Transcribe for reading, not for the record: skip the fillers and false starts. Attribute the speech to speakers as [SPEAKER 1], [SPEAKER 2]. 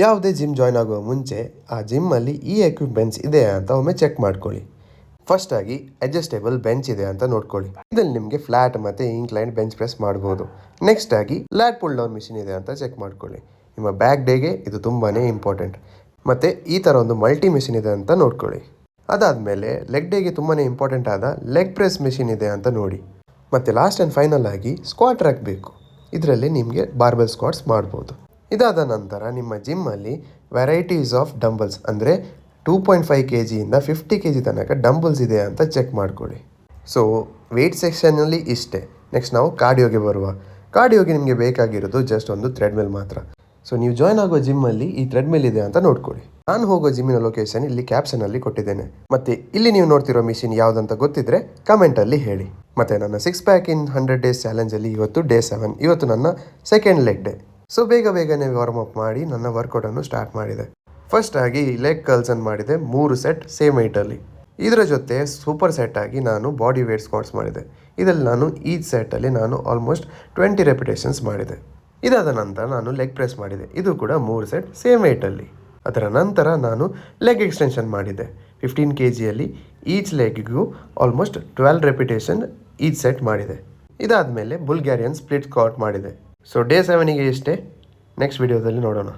[SPEAKER 1] ಯಾವುದೇ gym join ಆಗುವ ಮುಂಚೆ ಆ ಜಿಮ್ಮಲ್ಲಿ ಈ ಎಕ್ವಿಪ್ಮೆಂಟ್ಸ್ ಇದೆಯಾ ಅಂತ ಒಮ್ಮೆ ಚೆಕ್ ಮಾಡ್ಕೊಳ್ಳಿ. ಫಸ್ಟ್ ಆಗಿ ಅಡ್ಜಸ್ಟೇಬಲ್ ಬೆಂಚ್ ಇದೆ ಅಂತ ನೋಡ್ಕೊಳ್ಳಿ. ಇದರಲ್ಲಿ ನಿಮಗೆ ಫ್ಲಾಟ್ ಮತ್ತು ಇನ್ಕ್ಲೈನ್ ಬೆಂಚ್ ಪ್ರೆಸ್ ಮಾಡ್ಬೋದು. ನೆಕ್ಸ್ಟ್ ಆಗಿ ಲ್ಯಾಟ್ ಪುಲ್ ಡೌನ್ ಮಿಷಿನ್ ಇದೆ ಅಂತ ಚೆಕ್ ಮಾಡ್ಕೊಳ್ಳಿ. ನಿಮ್ಮ ಬ್ಯಾಕ್ ಡೇಗೆ ಇದು ತುಂಬಾ ಇಂಪಾರ್ಟೆಂಟ್. ಮತ್ತು ಈ ಥರ ಒಂದು ಮಲ್ಟಿ ಮಿಷಿನ್ ಇದೆ ಅಂತ ನೋಡ್ಕೊಳ್ಳಿ. ಅದಾದಮೇಲೆ ಲೆಗ್ ಡೇಗೆ ತುಂಬಾ ಇಂಪಾರ್ಟೆಂಟ್ ಆದ ಲೆಗ್ ಪ್ರೆಸ್ ಮಿಷಿನ್ ಇದೆ ಅಂತ ನೋಡಿ. ಮತ್ತು ಲಾಸ್ಟ್ ಆ್ಯಂಡ್ ಫೈನಲ್ ಆಗಿ ಸ್ಕ್ವಾಟ್ ರ್ಯಾಕ್ ಬೇಕು. ಇದರಲ್ಲಿ ನಿಮಗೆ ಬಾರ್ಬೆಲ್ ಸ್ಕ್ವಾಟ್ಸ್ ಮಾಡ್ಬೋದು. ಇದಾದ ನಂತರ ನಿಮ್ಮ ಜಿಮ್ಮಲ್ಲಿ ವೆರೈಟೀಸ್ ಆಫ್ ಡಂಬಲ್ಸ್ ಅಂದರೆ 2.5 kg ಇಂದ 50 kg ತನಕ ಡಂಬಲ್ಸ್ ಇದೆ ಅಂತ ಚೆಕ್ ಮಾಡ್ಕೊಳ್ಳಿ. ಸೊ ವೆಯ್ಟ್ ಸೆಕ್ಷನಲ್ಲಿ ಇಷ್ಟೇ. ನೆಕ್ಸ್ಟ್ ನಾವು ಕಾರ್ಡಿಯೋಗೆ ಬರುವ. ಕಾರ್ಡಿಯೋಗೆ ನಿಮಗೆ ಬೇಕಾಗಿರೋದು ಜಸ್ಟ್ ಒಂದು ಥ್ರೆಡ್ಮಿಲ್ ಮಾತ್ರ. ಸೊ ನೀವು ಜಾಯ್ನ್ ಆಗೋ ಜಿಮ್ಮಲ್ಲಿ ಈ ಥ್ರೆಡ್ಮಿಲ್ ಇದೆ ಅಂತ ನೋಡ್ಕೊಳ್ಳಿ. ನಾನು ಹೋಗೋ ಜಿಮ್ಮಿನ ಲೊಕೇಶನ್ ಇಲ್ಲಿ ಕ್ಯಾಪ್ಷನಲ್ಲಿ ಕೊಟ್ಟಿದ್ದೇನೆ. ಮತ್ತು ಇಲ್ಲಿ ನೀವು ನೋಡ್ತಿರೋ ಮಿಷಿನ್ ಯಾವುದಂತ ಗೊತ್ತಿದ್ರೆ ಕಮೆಂಟಲ್ಲಿ ಹೇಳಿ. ಮತ್ತು ನನ್ನ 6 ಪ್ಯಾಕ್ ಇನ್ 100 ಡೇಸ್ ಚಾಲೆಂಜಲ್ಲಿ ಇವತ್ತು ಡೇ 7. ಇವತ್ತು ನನ್ನ ಸೆಕೆಂಡ್ ಲೆಗ್ ಡೇ. ಸೊ ಬೇಗನೆ ವಾರ್ಮ್ ಅಪ್ ಮಾಡಿ ನನ್ನ ವರ್ಕೌಟನ್ನು ಸ್ಟಾರ್ಟ್ ಮಾಡಿದೆ. ಫಸ್ಟ್ ಆಗಿ ಲೆಗ್ ಕರ್ಲ್ಸನ್ನು ಮಾಡಿದೆ 3 ಸೆಟ್ ಸೇಮ್ ವೆಯ್ಟಲ್ಲಿ. ಇದರ ಜೊತೆ ಸೂಪರ್ ಸೆಟ್ ಆಗಿ ನಾನು ಬಾಡಿ ವೇಟ್ ಸ್ಕ್ವಾಟ್ಸ್ ಮಾಡಿದೆ. ಇದರಲ್ಲಿ ನಾನು ಈ ಸೆಟ್ಟಲ್ಲಿ ನಾನು ಆಲ್ಮೋಸ್ಟ್ 20 ರೆಪಿಟೇಷನ್ಸ್ ಮಾಡಿದೆ. ಇದಾದ ನಂತರ ನಾನು ಲೆಗ್ ಪ್ರೆಸ್ ಮಾಡಿದೆ. ಇದು ಕೂಡ 3 ಸೆಟ್ ಸೇಮ್ ವೆಯ್ಟಲ್ಲಿ. ಅದರ ನಂತರ ನಾನು ಲೆಗ್ ಎಕ್ಸ್ಟೆನ್ಷನ್ ಮಾಡಿದೆ 15 kgಯಲ್ಲಿ. ಈಚ್ ಲೆಗ್ಗೂ ಆಲ್ಮೋಸ್ಟ್ 12 ರೆಪಿಟೇಷನ್ ಈಚ್ ಸೆಟ್ ಮಾಡಿದೆ. ಇದಾದಮೇಲೆ ಬುಲ್ಗೇರಿಯನ್ ಸ್ಪ್ಲಿಟ್ ಸ್ಕ್ವಾಟ್ ಮಾಡಿದೆ. ಸೊ ಡೇ 7ಗೆ ಇಷ್ಟೇ. ನೆಕ್ಸ್ಟ್ ವಿಡಿಯೋದಲ್ಲಿ ನೋಡೋಣ.